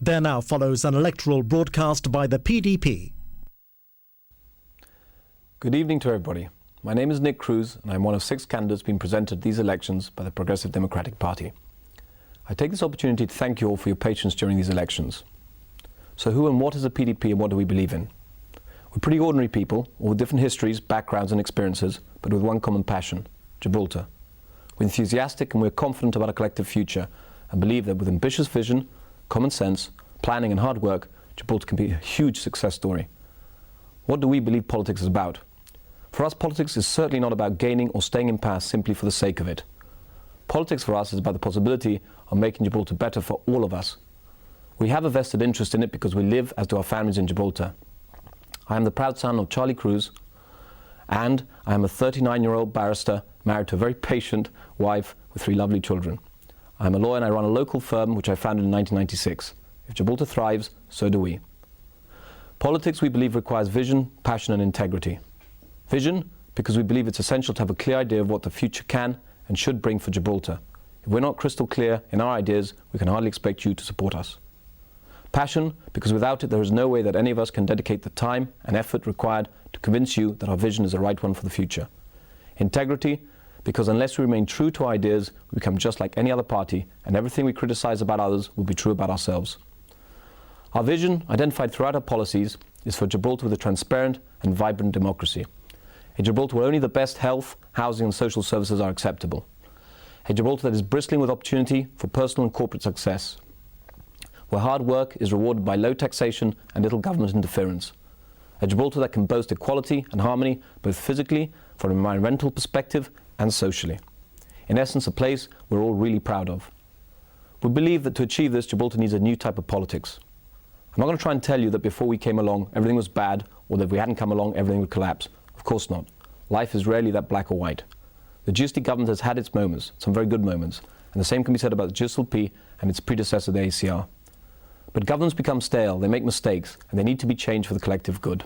There now follows an electoral broadcast by the PDP. Good evening to everybody. My name is Cruz and I'm one of 6 candidates being presented these elections by the Progressive Democratic Party. I take this opportunity to thank you all for your patience during these elections. So who and what is the PDP and what do we believe in? We're pretty ordinary people, all with different histories, backgrounds and experiences, but with one common passion, Gibraltar. We're enthusiastic and we're confident about a collective future and believe that with ambitious vision, common sense, planning and hard work, Gibraltar can be a huge success story. What do we believe politics is about? For us, politics is certainly not about gaining or staying in power simply for the sake of it. Politics for us is about the possibility of making Gibraltar better for all of us. We have a vested interest in it because we live, as do our families, in Gibraltar. I am the proud son of Charlie Cruz, and I am a 39-year-old barrister married to a very patient wife with 3 lovely children. I am a lawyer and I run a local firm which I founded in 1996. If Gibraltar thrives, so do we. Politics, we believe, requires vision, passion and integrity. Vision, because we believe it's essential to have a clear idea of what the future can and should bring for Gibraltar. If we're not crystal clear in our ideas, we can hardly expect you to support us. Passion, because without it there is no way that any of us can dedicate the time and effort required to convince you that our vision is the right one for the future. Integrity, because unless we remain true to our ideas, we become just like any other party, and everything we criticize about others will be true about ourselves. Our vision, identified throughout our policies, is for Gibraltar with a transparent and vibrant democracy. A Gibraltar where only the best health, housing and social services are acceptable. A Gibraltar that is bristling with opportunity for personal and corporate success. Where hard work is rewarded by low taxation and little government interference. A Gibraltar that can boast equality and harmony both physically, from an environmental perspective and socially. In essence, a place we're all really proud of. We believe that to achieve this, Gibraltar needs a new type of politics. I'm not going to try and tell you that before we came along everything was bad, or that if we hadn't come along everything would collapse. Of course not. Life is rarely that black or white. The GST government has had its moments, some very good moments, and the same can be said about the GSLP and its predecessor, the ACR. But governments become stale, they make mistakes, and they need to be changed for the collective good.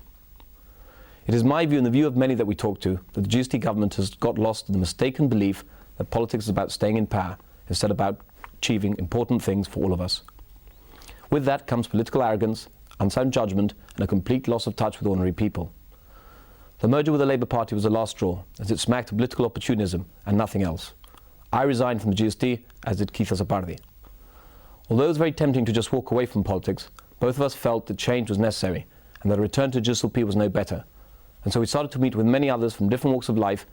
It is my view and the view of many that we talk to that the GST government has got lost in the mistaken belief that politics is about staying in power instead of about achieving important things for all of us. With that comes political arrogance, unsound judgment, and a complete loss of touch with ordinary people. The merger with the Labour Party was the last straw, as it smacked of political opportunism and nothing else. I resigned from the GST, as did Keith Azapardi. Although it was very tempting to just walk away from politics, both of us felt that change was necessary and that a return to GSLP was no better. And so we started to meet with many others from different walks of life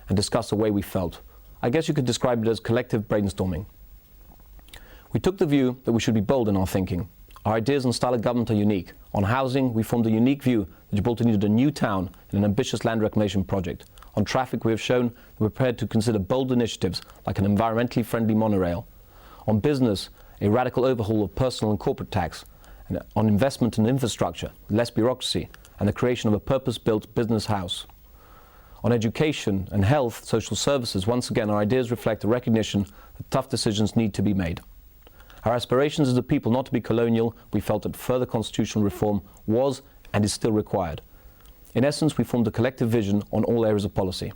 and discuss the way we felt. I guess you could describe it as collective brainstorming. We took the view that we should be bold in our thinking. Our ideas and style of government are unique. On housing, we formed a unique view that Gibraltar needed a new town in an ambitious land reclamation project. On traffic, we have shown that we're prepared to consider bold initiatives like an environmentally friendly monorail. On business, a radical overhaul of personal and corporate tax. And on investment and infrastructure, less bureaucracy, and the creation of a purpose-built business house. On education and health, social services, once again, our ideas reflect the recognition that tough decisions need to be made. Our aspirations as a people not to be colonial, we felt that further constitutional reform was and is still required. In essence, we formed a collective vision on all areas of policy.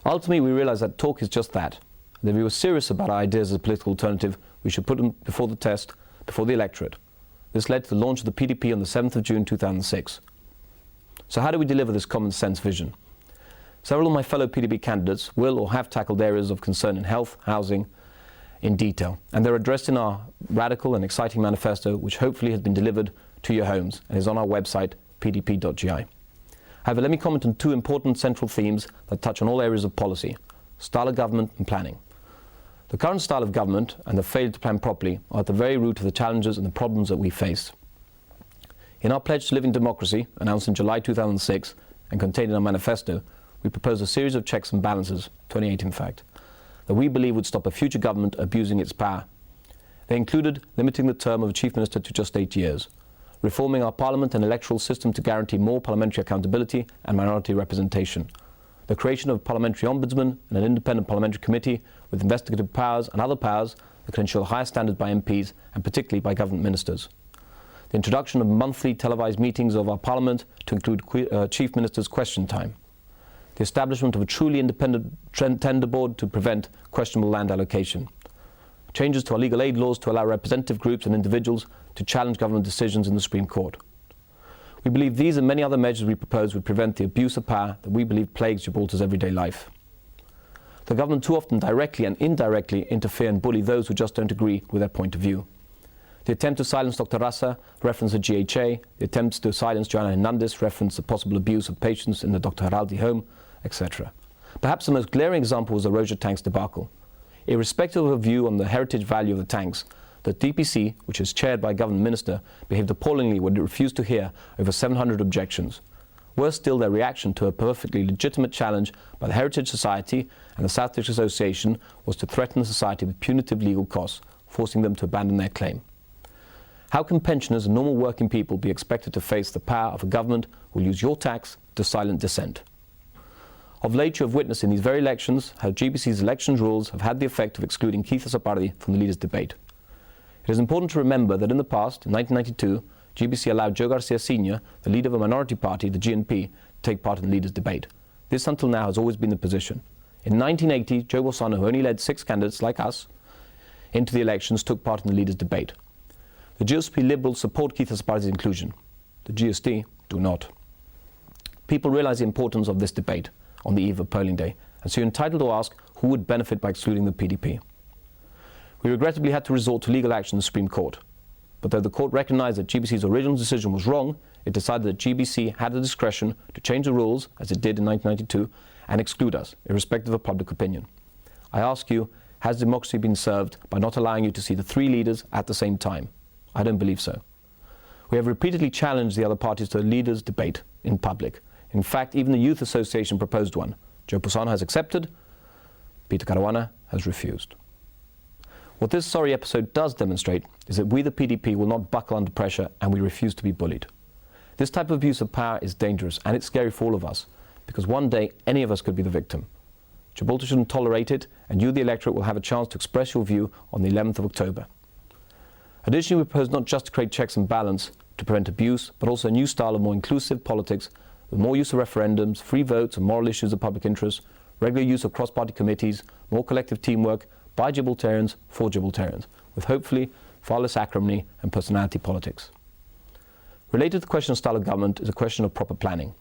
Ultimately, we realized that talk is just that. And if we were serious about our ideas as a political alternative, we should put them before the test, before the electorate. This led to the launch of the PDP on the 7th of June 2006. So how do we deliver this common sense vision? Several of my fellow PDP candidates will or have tackled areas of concern in health, housing, in detail, and they're addressed in our radical and exciting manifesto, which hopefully has been delivered to your homes and is on our website, pdp.gi. However, let me comment on 2 important central themes that touch on all areas of policy: style of government and planning. The current style of government and the failure to plan properly are at the very root of the challenges and the problems that we face. In our pledge to live in democracy, announced in July 2006 and contained in our manifesto, we propose a series of checks and balances, 28 in fact, that we believe would stop a future government abusing its power. They included limiting the term of a chief minister to just 8 years, reforming our parliament and electoral system to guarantee more parliamentary accountability and minority representation, the creation of a parliamentary ombudsman and an independent parliamentary committee with investigative powers and other powers that can ensure higher standards by MPs and particularly by government ministers. The introduction of monthly televised meetings of our parliament to include chief minister's question time. The establishment of a truly independent tender board to prevent questionable land allocation. changes to our legal aid laws to allow representative groups and individuals to challenge government decisions in the Supreme Court. We believe these and many other measures we propose would prevent the abuse of power that we believe plagues Gibraltar's everyday life. The government too often directly and indirectly interfere and bully those who just don't agree with their point of view. The attempt to silence Dr. Rasa referenced the GHA, the attempts to silence Joanna Hernandez referenced the possible abuse of patients in the Dr. Heraldi home, etc. Perhaps the most glaring example was the Roja tanks debacle. Irrespective of a view on the heritage value of the tanks, the DPC, which is chaired by a government minister, behaved appallingly when it refused to hear over 700 objections. Worse still, their reaction to a perfectly legitimate challenge by the Heritage Society and the South District Association was to threaten the society with punitive legal costs, forcing them to abandon their claim. How can pensioners and normal working people be expected to face the power of a government who will use your tax to silence dissent? Of late, you have witnessed in these very elections how GBC's election rules have had the effect of excluding Keith Asapardi from the leaders' debate. It is important to remember that in the past, in 1992, GBC allowed Joe Garcia Sr., the leader of a minority party, the GNP, to take part in the leaders' debate. This until now has always been the position. In 1980, Joe Bolsonaro, who only led 6 candidates like us into the elections, took part in the leaders' debate. The GSP Liberals support Keith Asapardi's inclusion. The GST do not. People realize the importance of this debate on the eve of polling day, and so you're entitled to ask who would benefit by excluding the PDP. We regrettably had to resort to legal action in the Supreme Court, but though the court recognized that GBC's original decision was wrong, it decided that GBC had the discretion to change the rules, as it did in 1992, and exclude us, irrespective of public opinion. I ask you, has democracy been served by not allowing you to see the 3 leaders at the same time? I don't believe so. We have repeatedly challenged the other parties to a leaders' debate in public. In fact, even the Youth Association proposed one. Joe Posano has accepted, Peter Caruana has refused. What this sorry episode does demonstrate is that we, the PDP, will not buckle under pressure, and we refuse to be bullied. This type of abuse of power is dangerous, and it's scary for all of us, because one day any of us could be the victim. Gibraltar shouldn't tolerate it, and you, the electorate, will have a chance to express your view on the 11th of October. Additionally, we propose not just to create checks and balance to prevent abuse, but also a new style of more inclusive politics with more use of referendums, free votes on moral issues of public interest, regular use of cross-party committees, more collective teamwork by Gibraltarians for Gibraltarians, with hopefully far less acrimony and personality politics. Related to the question of style of government is a question of proper planning.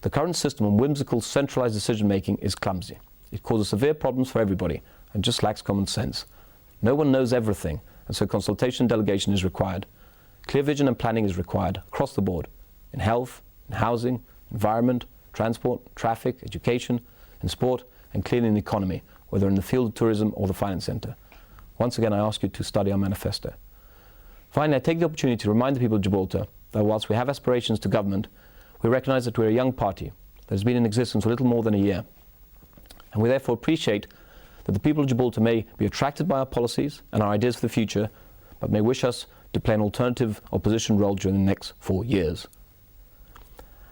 The current system of whimsical centralised decision-making is clumsy. It causes severe problems for everybody and just lacks common sense. No one knows everything, and so consultation and delegation is required. Clear vision and planning is required across the board, in health, in housing, environment, transport, traffic, education, in sport, and clearly in the economy, whether in the field of tourism or the finance centre. Once again, I ask you to study our manifesto. Finally, I take the opportunity to remind the people of Gibraltar that whilst we have aspirations to government, we recognise that we're a young party that has been in existence for little more than a year. And we therefore appreciate that the people of Gibraltar may be attracted by our policies and our ideas for the future, but may wish us to play an alternative opposition role during the next 4 years.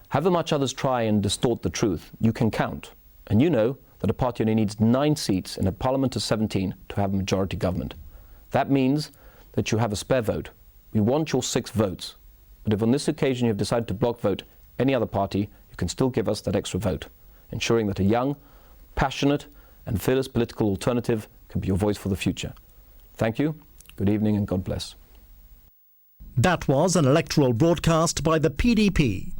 However much others try and distort the truth, you can count. And you know that a party only needs 9 seats in a parliament of 17 to have a majority government. That means that you have a spare vote. We want your 6 votes. But if on this occasion you have decided to block vote any other party, you can still give us that extra vote, ensuring that a young, passionate and fearless political alternative can be your voice for the future. Thank you, good evening and God bless. That was an electoral broadcast by the PDP.